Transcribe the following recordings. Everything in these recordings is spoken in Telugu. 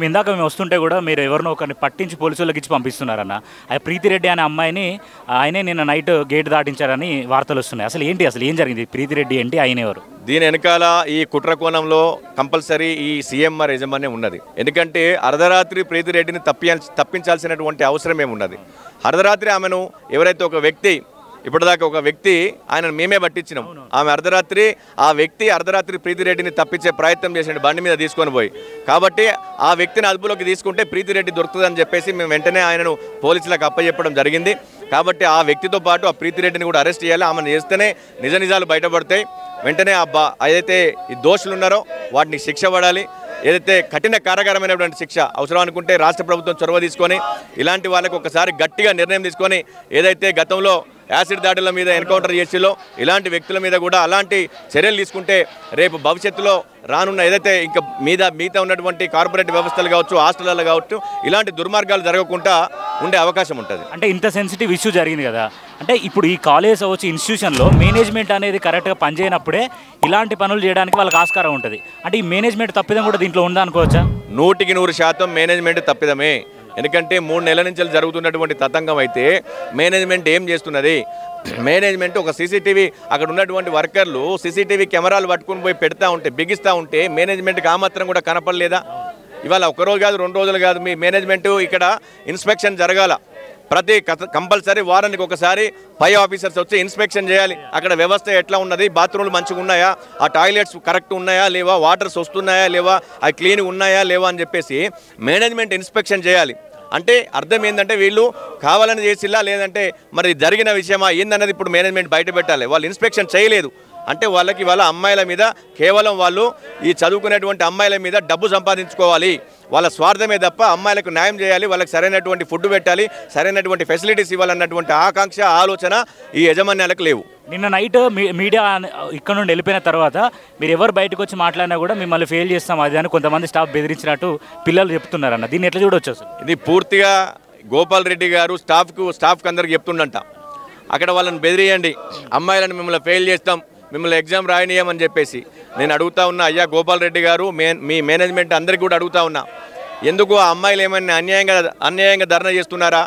మేము వస్తుంటే కూడా మీరు ఎవరినో ఒకరిని పట్టించి పోలీసులకు ఇచ్చి పంపిస్తున్నారన్న. ఆ ప్రీతిరెడ్డి అనే అమ్మాయిని ఆయనే నిన్న నైట్ గేట్ దాటించారని వార్తలు వస్తున్నాయి. అసలు ఏం జరిగింది? ప్రీతిరెడ్డి ఏంటి, ఆయన ఎవరు? దీని వెనకాల ఈ కుట్ర కోణంలో కంపల్సరీ ఈ సీఎంఆర్ యజమాన్యం ఉన్నది. ఎందుకంటే అర్ధరాత్రి ప్రీతిరెడ్డిని తప్పించాల్సినటువంటి అవసరం ఏమున్నది? అర్ధరాత్రి ఆమెను ఎవరైతే ఒక వ్యక్తి, ఇప్పటిదాకా ఒక వ్యక్తి ఆయనను మేమే పట్టించినాం, ఆమె అర్ధరాత్రి ప్రీతిరెడ్డిని తప్పించే ప్రయత్నం చేసిన బండి మీద తీసుకొని పోయి, కాబట్టి ఆ వ్యక్తిని అదుపులోకి తీసుకుంటే ప్రీతిరెడ్డి దొరుకుతుందని చెప్పేసి మేము వెంటనే ఆయనను పోలీసులకు అప్పచెప్పడం జరిగింది. కాబట్టి ఆ వ్యక్తితో పాటు ఆ ప్రీతిరెడ్డిని కూడా అరెస్ట్ చేయాలి. ఆమెను చేస్తేనే నిజాలు బయటపడతాయి. వెంటనే ఏదైతే ఈ దోషులు ఉన్నారో వాటిని శిక్ష పడాలి. ఏదైతే కఠిన కారాగారమైనటువంటి శిక్ష అవసరం అనుకుంటే రాష్ట్ర ప్రభుత్వం చొరవ తీసుకొని ఇలాంటి వాళ్ళకు ఒకసారి గట్టిగా నిర్ణయం తీసుకొని, ఏదైతే గతంలో యాసిడ్ దాడుల మీద ఎన్కౌంటర్ చేసిలో ఇలాంటి వ్యక్తుల మీద కూడా అలాంటి చర్యలు తీసుకుంటే రేపు భవిష్యత్తులో రానున్న ఏదైతే ఇంకా మిగతా ఉన్నటువంటి కార్పొరేట్ వ్యవస్థలు కావచ్చు, హాస్టల్లో కావచ్చు, ఇలాంటి దుర్మార్గాలు జరగకుండా ఉండే అవకాశం ఉంటుంది. అంటే ఇంత సెన్సిటివ్ ఇష్యూ జరిగింది కదా, అంటే ఇప్పుడు ఈ కాలేజ్ అవ్వచ్చు ఇన్స్టిట్యూషన్లో మేనేజ్మెంట్ అనేది కరెక్ట్గా పనిచేయనప్పుడే ఇలాంటి పనులు చేయడానికి వాళ్ళకి ఆస్కారం ఉంటుంది. అంటే ఈ మేనేజ్మెంట్ తప్పిదం కూడా దీంట్లో ఉందా అనుకోవచ్చా? 100% మేనేజ్మెంట్ తప్పిదమే. ఎందుకంటే 3 నెలల నుంచి జరుగుతున్నటువంటి తతంగం అయితే మేనేజ్మెంట్ ఏం చేస్తున్నది? మేనేజ్మెంట్ ఒక సీసీటీవీ, అక్కడ ఉన్నటువంటి వర్కర్లు సీసీటీవీ కెమెరాలు పట్టుకుని పోయి పెడతా ఉంటే, బిగిస్తూ ఉంటే మేనేజ్మెంట్కి ఆ మాత్రం కూడా కనపడలేదా? ఇవాళ ఒకరోజు కాదు, 2 రోజులు కాదు, మీ మేనేజ్మెంట్ ఇక్కడ ఇన్స్పెక్షన్ జరగాల. కంపల్సరీ వారానికి ఒకసారి పై ఆఫీసర్స్ వచ్చి ఇన్స్పెక్షన్ చేయాలి. అక్కడ వ్యవస్థ ఎట్లా ఉన్నది, బాత్రూమ్లు మంచిగా ఉన్నాయా, ఆ టాయిలెట్స్ కరెక్ట్ ఉన్నాయా లేవా, వాటర్స్ వస్తున్నాయా లేవా, అవి క్లీన్ ఉన్నాయా లేవా అని చెప్పేసి మేనేజ్మెంట్ ఇన్స్పెక్షన్ చేయాలి. అంటే అర్థం ఏంటంటే వీళ్ళు కావాలని చేసిల్లా లేదంటే మరి జరిగిన విషయమా ఏందన్నది ఇప్పుడు మేనేజ్మెంట్ బయట పెట్టాలి. వాళ్ళు ఇన్స్పెక్షన్ చేయలేదు అంటే వాళ్ళకి వాళ్ళ అమ్మాయిల మీద, కేవలం వాళ్ళు ఈ చదువుకునేటువంటి అమ్మాయిల మీద డబ్బు సంపాదించుకోవాలి, వాళ్ళ స్వార్థమే తప్ప అమ్మాయిలకు న్యాయం చేయాలి, వాళ్ళకి సరైనటువంటి ఫుడ్ పెట్టాలి, సరైనటువంటి ఫెసిలిటీస్ ఇవ్వాలన్నటువంటి ఆకాంక్ష, ఆలోచన ఈ యజమాన్యాలకు లేవు. నిన్న నైట్ మీడియా ఇక్కడ నుండి వెళ్ళిపోయిన తర్వాత మీరు ఎవరు బయటకు వచ్చి మాట్లాడినా కూడా మిమ్మల్ని ఫెయిల్ చేస్తాం అది అని కొంతమంది స్టాఫ్ బెదిరించినట్టు పిల్లలు చెప్తున్నారన్న, దీన్ని ఎట్లా చూడవచ్చు? అసలు ఇది పూర్తిగా గోపాల్ రెడ్డి గారు స్టాఫ్కి అందరికి చెప్తుండంట, అక్కడ వాళ్ళని బెదిరియండి, అమ్మాయిలను మిమ్మల్ని ఫెయిల్ చేస్తాం, మిమ్మల్ని ఎగ్జామ్ రాయనీయమని చెప్పేసి. నేను అడుగుతా ఉన్నా, అయ్యా గోపాల్ రెడ్డి గారు, మీ మేనేజ్మెంట్ అందరికీ కూడా అడుగుతా ఉన్నా, ఎందుకు ఆ అమ్మాయిలు ఏమైనా అన్యాయంగా ధర్నా చేస్తున్నారా,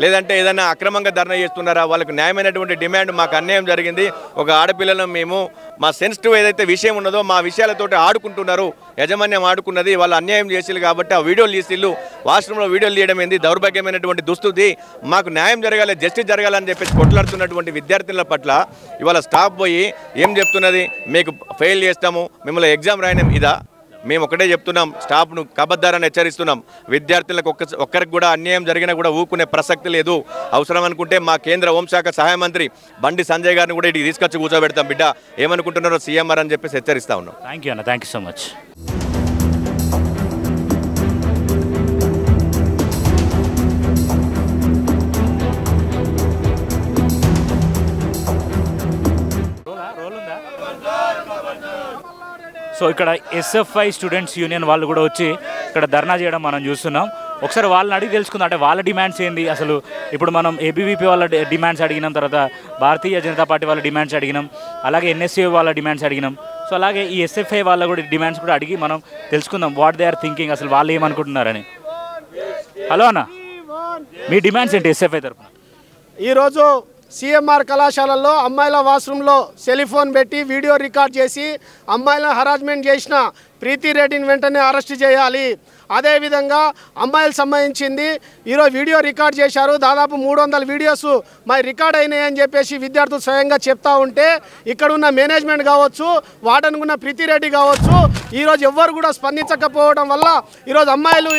లేదంటే ఏదైనా అక్రమంగా ధర్నా చేస్తున్నారా? వాళ్ళకు న్యాయమైనటువంటి డిమాండ్, మాకు అన్యాయం జరిగింది, ఒక ఆడపిల్లలను మేము మా సెన్సిటివ్ ఏదైతే విషయం ఉన్నదో మా విషయాలతోటి ఆడుకుంటున్నారు, యాజమాన్యం ఆడుకున్నది, వాళ్ళు అన్యాయం చేసిల్లు కాబట్టి ఆ వీడియోలు తీసిల్లు, వాష్రూమ్లో వీడియోలు తీయడం ఏంది దౌర్భాగ్యమైనటువంటి దుస్థితి, మాకు న్యాయం జరగాలి, జస్టిస్ జరగాలని చెప్పేసి కొట్లాడుతున్నటువంటి విద్యార్థుల పట్ల ఇవాళ స్టాఫ్ పోయి ఏం చెప్తున్నది, మీకు ఫెయిల్ చేస్తాము, మిమ్మల్ని ఎగ్జామ్ రాయడం ఇదా? మేము ఒకటే చెప్తున్నాం, స్టాఫ్ను కబద్దారని హెచ్చరిస్తున్నాం. విద్యార్థులకు ఒక్కరికి కూడా అన్యాయం జరిగినా కూడా ఊకునే ప్రసక్తి లేదు. అవసరం అనుకుంటే మా కేంద్ర హోంశాఖ సహాయ మంత్రి బండి సంజయ్ గారిని కూడా ఇటు తీసుకొచ్చి కూర్చోబెడతాం, బిడ్డ ఏమనుకుంటున్నారో సీఎంఆర్ అని చెప్పేసి హెచ్చరిస్తా ఉన్నాం. థ్యాంక్ యూ అన్న, thank you so much. So ఇక్కడ ఎస్ఎఫ్ఐ స్టూడెంట్స్ యూనియన్ వాళ్ళు కూడా వచ్చి ఇక్కడ ధర్నా చేయడం మనం చూస్తున్నాం. ఒకసారి వాళ్ళని అడిగి తెలుసుకుందాం, అంటే వాళ్ళ డిమాండ్స్ ఏంది. అసలు ఇప్పుడు మనం ఏబీవీపీ వాళ్ళ డిమాండ్స్ అడిగినాం, తర్వాత భారతీయ జనతా పార్టీ వాళ్ళ డిమాండ్స్ అడిగినాం, అలాగే ఎన్ఎస్ఏ వాళ్ళ డిమాండ్స్ అడిగినాం. సో అలాగే ఈ ఎస్ఎఫ్ఐ వాళ్ళ కూడా డిమాండ్స్ కూడా అడిగి మనం తెలుసుకుందాం వాట్ దే ఆర్ థింకింగ్, అసలు వాళ్ళు ఏమనుకుంటున్నారని. హలో అన్న, మీ డిమాండ్స్ ఏంటి ఎస్ఎఫ్ఐ తరఫున? ఈరోజు సిఎంఆర్ కళాశాలల్లో అమ్మాయిల వాష్రూమ్లో సెలిఫోన్ పెట్టి వీడియో రికార్డ్ చేసి అమ్మాయిలను హరాస్మెంట్ చేసిన ప్రీతిరెడ్డిని వెంటనే అరెస్ట్ చేయాలి. అదేవిధంగా అమ్మాయిలకు సంబంధించింది ఈరోజు వీడియో రికార్డ్ చేశారు, దాదాపు 300 వీడియోస్ మరి రికార్డ్ అయినాయి అని చెప్పేసి విద్యార్థులు స్వయంగా చెప్తా ఉంటే ఇక్కడ ఉన్న మేనేజ్మెంట్ కావచ్చు, వాడనుకున్న ప్రీతిరెడ్డి కావచ్చు, ఈరోజు ఎవ్వరు కూడా స్పందించకపోవడం వల్ల ఈరోజు అమ్మాయిలు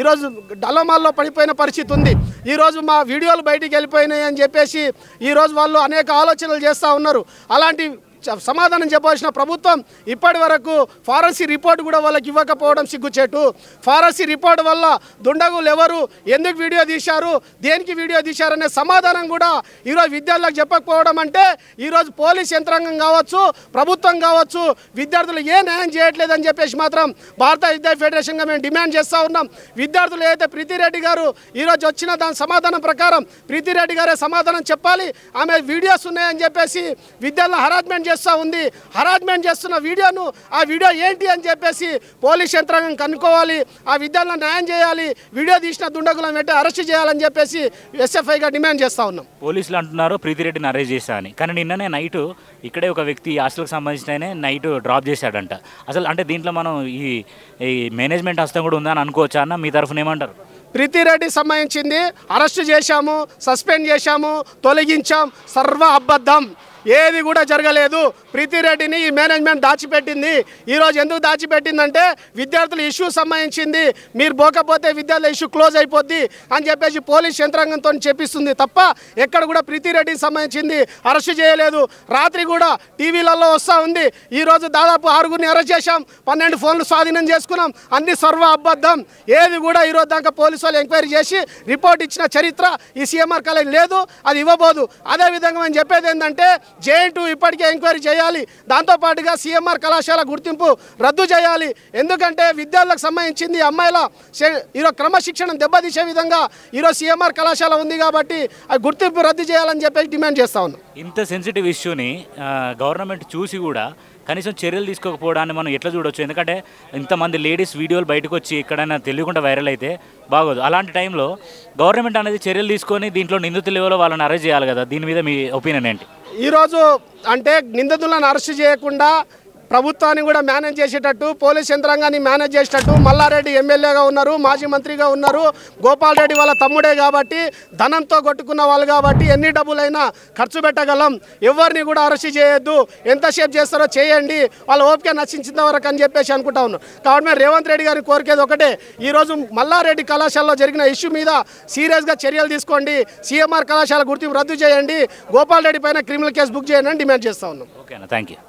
ఈరోజు డల్లమాల్లో పడిపోయిన పరిస్థితి ఉంది. ఈరోజు మా వీడియోలు బయటికి వెళ్ళిపోయినాయి అని చెప్పేసి ఈరోజు వాళ్ళు అనేక ఆలోచనలు చేస్తూ ఉన్నారు. అలాంటి సమాధానం చెప్పాల్సిన ప్రభుత్వం ఇప్పటి వరకు ఫారెన్సిక్ రిపోర్ట్ కూడా వాళ్ళకి ఇవ్వకపోవడం సిగ్గుచేటు. ఫారెన్సిక్ రిపోర్ట్ వల్ల దుండగులు ఎవరు, ఎందుకు వీడియో తీశారు, దేనికి వీడియో తీశారనే సమాధానం కూడా ఈరోజు విద్యార్థులకు చెప్పకపోవడం అంటే ఈరోజు పోలీస్ యంత్రాంగం కావచ్చు, ప్రభుత్వం కావచ్చు, విద్యార్థులు ఏ న్యాయం చేయట్లేదని చెప్పేసి మాత్రం భారత విద్యా ఫెడరేషన్గా మేము డిమాండ్ చేస్తూ ఉన్నాం. విద్యార్థులు ఏదైతే ప్రీతిరెడ్డి గారు ఈరోజు వచ్చిన దాని సమాధానం ప్రకారం ప్రీతిరెడ్డి గారే సమాధానం చెప్పాలి. ఆమె వీడియోస్ ఉన్నాయని చెప్పేసి విద్యార్థులను హరాస్మెంట్ చేస్తూ ఉంది. హరాస్మెంట్ చేస్తున్న వీడియోను ఆ వీడియో ఏంటి అని చెప్పేసి పోలీస్ యంత్రాంగం కనుక్కోవాలి, ఆ విద్యార్థులను న్యాయం చేయాలి, వీడియో తీసిన దుండగులను వెంటనే అరెస్ట్ చేయాలని చెప్పేసి ఎస్ఎఫ్ఐగా డిమాండ్ చేస్తూ ఉన్నాం. పోలీసులు అంటున్నారు ప్రీతిరెడ్డిని అరెస్ట్ చేశా అని, కానీ నిన్ననే నైట్ ఇక్కడే ఒక వ్యక్తి హాస్టల్కి సంబంధించిన నైట్ డ్రాప్ చేశాడంట. అసలు అంటే దీంట్లో మనం ఈ మేనేజ్మెంట్ హస్తం కూడా ఉందని అనుకోవచ్చా అన్న? మీ తరఫున ఏమంటారు? ప్రీతిరెడ్డి సంబంధించింది అరెస్ట్ చేశాము, సస్పెండ్ చేశాము, తొలగించాం, సర్వ అబద్ధం, ఏది కూడా జరగలేదు. ప్రీతిరెడ్డిని ఈ మేనేజ్మెంట్ దాచిపెట్టింది. ఈరోజు ఎందుకు దాచిపెట్టిందంటే విద్యార్థుల ఇష్యూ సంబంధించింది, మీరు పోకపోతే విద్యార్థుల ఇష్యూ క్లోజ్ అయిపోద్ది అని చెప్పేసి పోలీస్ యంత్రాంగంతో చెప్పిస్తుంది తప్ప ఎక్కడ కూడా ప్రీతిరెడ్డికి సంబంధించింది అరెస్ట్ చేయలేదు. రాత్రి కూడా టీవీలలో వస్తూ ఉంది. ఈరోజు దాదాపు 6గురిని అరెస్ట్ చేశాం, 12 ఫోన్లు స్వాధీనం చేసుకున్నాం, అన్ని సర్వ అబద్ధం. ఏది కూడా ఈరోజు దాకా పోలీసు వాళ్ళు ఎంక్వైరీ చేసి రిపోర్ట్ ఇచ్చిన చరిత్ర ఈ సిఎంఆర్ కాలేజ్ లేదు, అది ఇవ్వబోదు. అదేవిధంగా మనం చెప్పేది ఏంటంటే జేఎన్2 ఇప్పటికే ఎంక్వైరీ చేయాలి, దాంతోపాటుగా సిఎంఆర్ కళాశాల గుర్తింపు రద్దు చేయాలి. ఎందుకంటే విద్యార్థులకు సంబంధించింది అమ్మాయిల ఈరోజు క్రమశిక్షణ దెబ్బతీసే విధంగా ఈరోజు సిఎంఆర్ కళాశాల ఉంది కాబట్టి ఆ గుర్తింపు రద్దు చేయాలని చెప్పి డిమాండ్ చేస్తా ఉన్నాం. ఇంత సెన్సిటివ్ ఇష్యూని గవర్నమెంట్ చూసి కూడా కనీసం చర్యలు తీసుకోకపోవడాన్ని మనం ఎట్లా చూడొచ్చు? ఎందుకంటే ఇంతమంది లేడీస్ వీడియోలు బయటకు వచ్చి ఎక్కడైనా తెలియకుండా వైరల్ అయితే బాగోదు. అలాంటి టైంలో గవర్నమెంట్ అనేది చర్యలు తీసుకొని దీంట్లో నిందితులు ఎవరో వాళ్ళని అరెస్ట్ చేయాలి కదా. దీని మీద మీ ఒపీనియన్ ఏంటి? ఈరోజు అంటే నిందితులను అరెస్ట్ చేయకుండా ప్రభుత్వాన్ని కూడా మేనేజ్ చేసేటట్టు, పోలీస్ యంత్రాంగాన్ని మేనేజ్ చేసేటట్టు మల్లారెడ్డి ఎమ్మెల్యేగా ఉన్నారు, మాజీ మంత్రిగా ఉన్నారు, గోపాల్ రెడ్డి వాళ్ళ తమ్ముడే కాబట్టి ధనంతో కొట్టుకున్న వాళ్ళు కాబట్టి ఎన్ని డబ్బులైనా ఖర్చు పెట్టగలం, ఎవరిని కూడా అరెస్ట్ చేయొద్దు, ఎంతసేపు చేస్తారో చేయండి, వాళ్ళ ఓపిక నశించిన వరకు అని చెప్పేసి అనుకుంటా ఉన్నాం. కాబట్టి మేము రేవంత్ రెడ్డి గారిని కోరికేది ఒకటే, ఈరోజు మల్లారెడ్డి కళాశాలలో జరిగిన ఇష్యూ మీద సీరియస్గా చర్యలు తీసుకోండి, సిఎంఆర్ కళాశాల గుర్తింపు రద్దు చేయండి, గోపాల్ రెడ్డి పైన క్రిమినల్ కేసు బుక్ చేయండి అని డిమాండ్ చేస్తూ ఉన్నాం. ఓకేనా, థ్యాంక్ యూ.